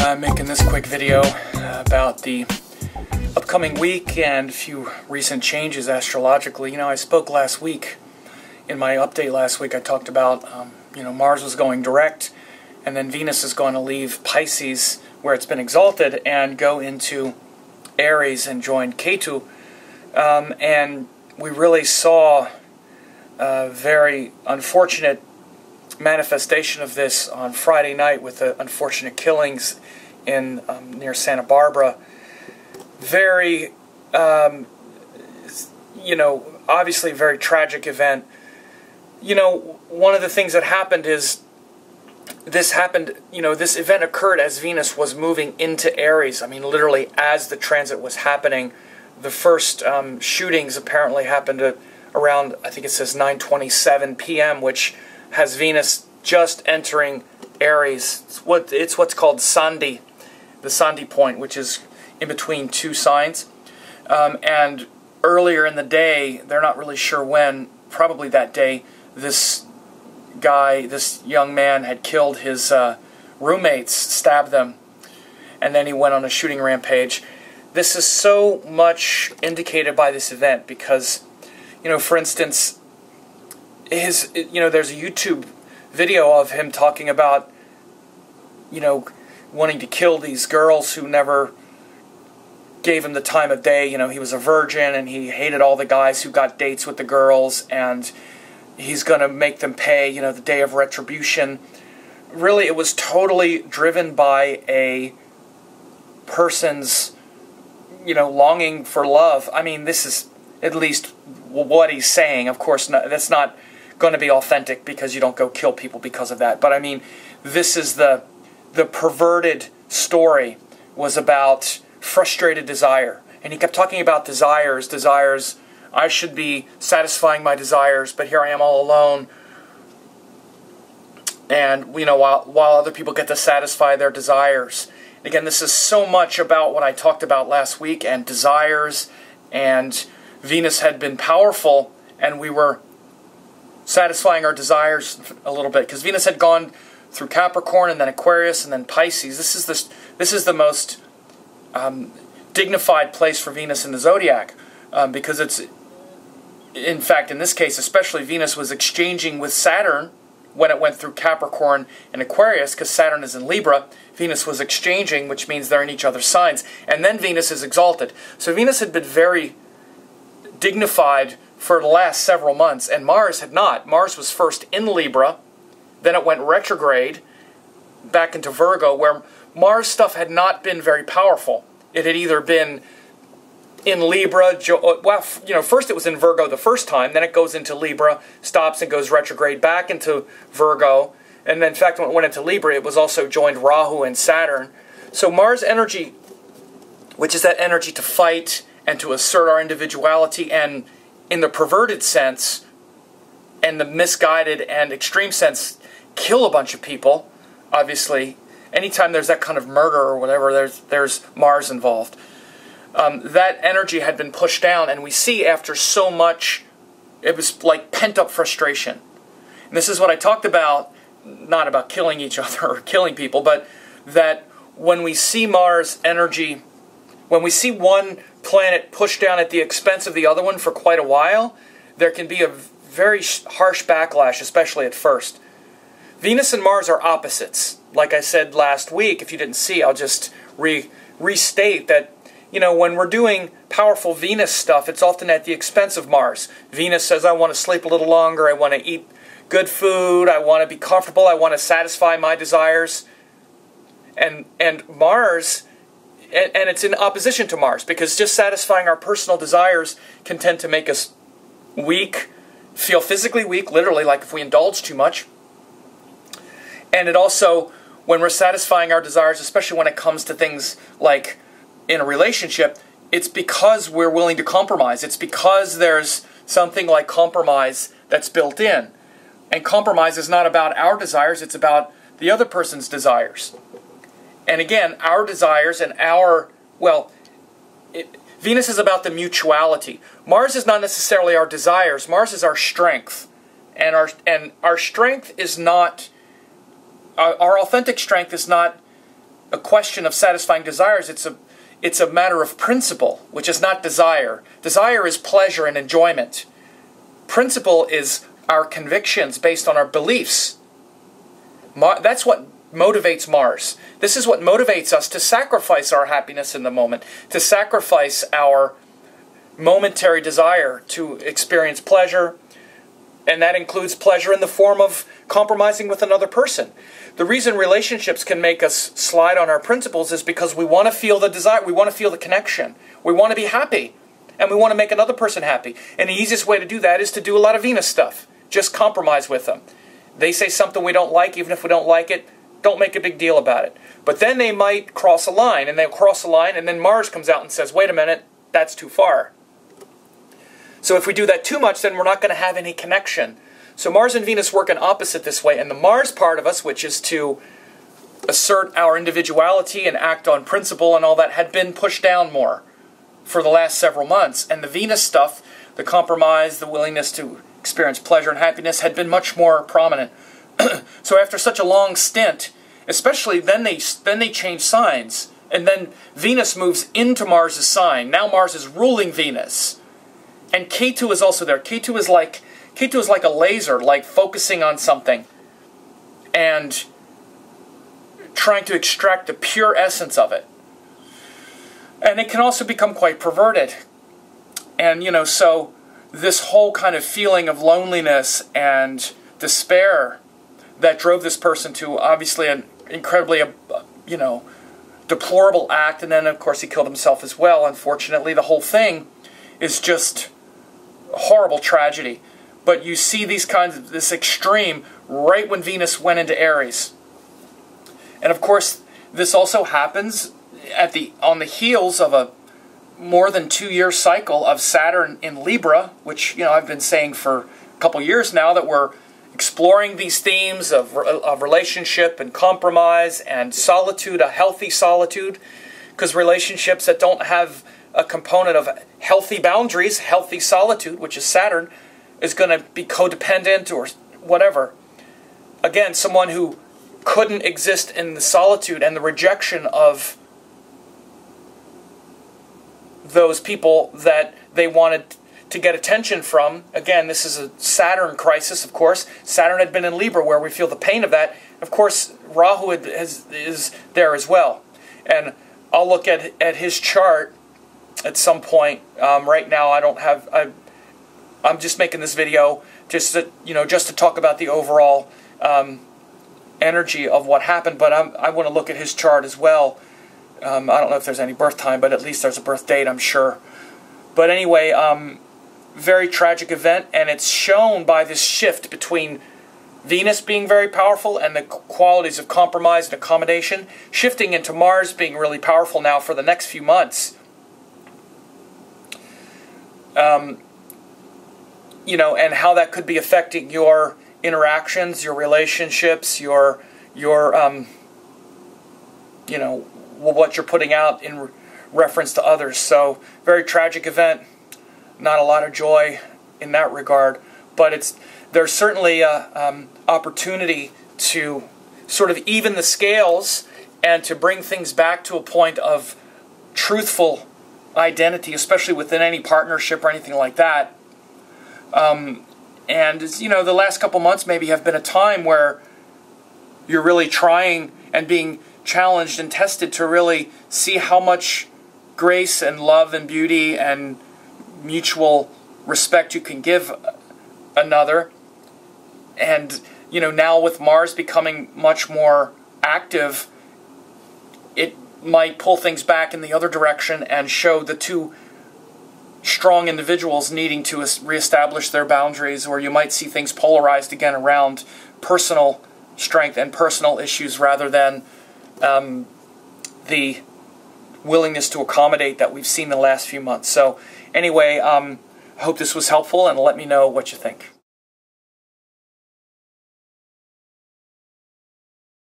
I'm making this quick video about the upcoming week and a few recent changes astrologically. I spoke last week, in my update last week, I talked about, Mars was going direct, and then Venus is going to leave Pisces, where it's been exalted, and go into Aries and join Ketu. And we really saw a very unfortunate manifestation of this on Friday night with the unfortunate killings in near Santa Barbara. Very, obviously a very tragic event. One of the things that happened is this event occurred as Venus was moving into Aries. I mean, literally as the transit was happening. The first shootings apparently happened at around, I think it says 9:27 p.m., which has Venus just entering Aries. It's what's called Sandhi, the Sandhi point, which is in between two signs. And earlier in the day, they're not really sure when, probably that day, this young man had killed his roommates, stabbed them, and then he went on a shooting rampage. This is so much indicated by this event because, for instance, there's a YouTube video of him talking about, wanting to kill these girls who never gave him the time of day. He was a virgin and he hated all the guys who got dates with the girls, and he's going to make them pay, the day of retribution. Really, it was totally driven by a person's, longing for love. I mean, this is at least what he's saying. Of course, that's not going to be authentic because you don't go kill people because of that. But I mean, this is the perverted story was about frustrated desire. And he kept talking about desires. I should be satisfying my desires, but here I am all alone. And, while other people get to satisfy their desires. Again, this is so much about what I talked about last week, and desires, and Venus had been powerful, and we were satisfying our desires a little bit, because Venus had gone through Capricorn, and then Aquarius, and then Pisces. This is the most dignified place for Venus in the zodiac, because it's, in fact, in this case, especially, Venus was exchanging with Saturn when it went through Capricorn and Aquarius, because Saturn is in Libra. Venus was exchanging, which means they're in each other's signs. And then Venus is exalted. So Venus had been very dignified for the last several months, and Mars had not. Mars was first in Libra, then it went retrograde back into Virgo, where Mars stuff had not been very powerful. It had either been in Libra, first it was in Virgo the first time, then it goes into Libra, stops and goes retrograde back into Virgo, and then in fact when it went into Libra it was also joined Rahu and Saturn. So Mars energy, which is that energy to fight and to assert our individuality, and in the perverted sense and the misguided and extreme sense, kill a bunch of people, obviously. Anytime there's that kind of murder or whatever, there's Mars involved. That energy had been pushed down, and we see after so much, it was like pent-up frustration. And this is what I talked about, not about killing each other or killing people, but that when we see Mars energy, when we see one planet pushed down at the expense of the other one for quite a while, there can be a very harsh backlash, especially at first. Venus and Mars are opposites. Like I said last week, if you didn't see, I'll just restate that, when we're doing powerful Venus stuff, it's often at the expense of Mars. Venus says, I want to sleep a little longer, I want to eat good food, I want to be comfortable, I want to satisfy my desires. And Mars, and it's in opposition to Mars, because just satisfying our personal desires can tend to make us weak, feel physically weak, literally, like if we indulge too much. And it also, when we're satisfying our desires, especially when it comes to things like in a relationship, it's because we're willing to compromise. It's because there's something like compromise that's built in. And compromise is not about our desires, it's about the other person's desires. And again, our desires and Venus is about the mutuality. Mars is not necessarily our desires, Mars is our strength. And our strength is not, our authentic strength is not a question of satisfying desires. It's a matter of principle, which is not desire. Desire is pleasure and enjoyment. Principle is our convictions based on our beliefs. That's what motivates Mars. This is what motivates us to sacrifice our happiness in the moment, to sacrifice our momentary desire to experience pleasure, and that includes pleasure in the form of compromising with another person. The reason relationships can make us slide on our principles is because we want to feel the desire, we want to feel the connection, we want to be happy, and we want to make another person happy. And the easiest way to do that is to do a lot of Venus stuff. Just compromise with them. They say something we don't like, even if we don't like it, don't make a big deal about it. But then they might cross a line, and they'll cross a line, and then Mars comes out and says, wait a minute, that's too far. So if we do that too much, then we're not going to have any connection. So Mars and Venus work in opposite this way, and the Mars part of us, which is to assert our individuality and act on principle and all that, had been pushed down more for the last several months. And the Venus stuff, the compromise, the willingness to experience pleasure and happiness, had been much more prominent. So after such a long stint, especially then they change signs, and then Venus moves into Mars' sign. Now Mars is ruling Venus. And Ketu is also there. Ketu is like a laser, like focusing on something and trying to extract the pure essence of it. And it can also become quite perverted. And, you know, so this whole kind of feeling of loneliness and despair that drove this person to obviously an incredibly, you know, deplorable act, and then of course he killed himself as well. Unfortunately, the whole thing is just a horrible tragedy. But you see this extreme right when Venus went into Aries. And of course, this also happens on the heels of a more than 2-year cycle of Saturn in Libra, which, you know, I've been saying for a couple years now that we're exploring these themes of relationship and compromise and solitude, a healthy solitude, because relationships that don't have a component of healthy boundaries, healthy solitude, which is Saturn, is going to be codependent or whatever. Again, someone who couldn't exist in the solitude and the rejection of those people that they wanted to get attention from. Again, this is a Saturn crisis, of course. Saturn had been in Libra, where we feel the pain of that. Of course, Rahu is there as well. And I'll look at his chart at some point. Right now, I'm just making this video just to talk about the overall energy of what happened. But I want to look at his chart as well. I don't know if there's any birth time, but at least there's a birth date, I'm sure. But anyway, very tragic event, and it's shown by this shift between Venus being very powerful and the qualities of compromise and accommodation, shifting into Mars being really powerful now for the next few months. You know, and how that could be affecting your interactions, your relationships, your you know, what you're putting out in reference to others. So, very tragic event. Not a lot of joy in that regard, but there's certainly an opportunity to sort of even the scales and to bring things back to a point of truthful identity, especially within any partnership or anything like that. And, you know, the last couple months maybe have been a time where you're really trying and being challenged and tested to really see how much grace and love and beauty and mutual respect you can give another. And, you know, now with Mars becoming much more active, it might pull things back in the other direction and show the two strong individuals needing to reestablish their boundaries, or you might see things polarized again around personal strength and personal issues rather than the willingness to accommodate that we've seen the last few months. So anyway, I hope this was helpful, and let me know what you think.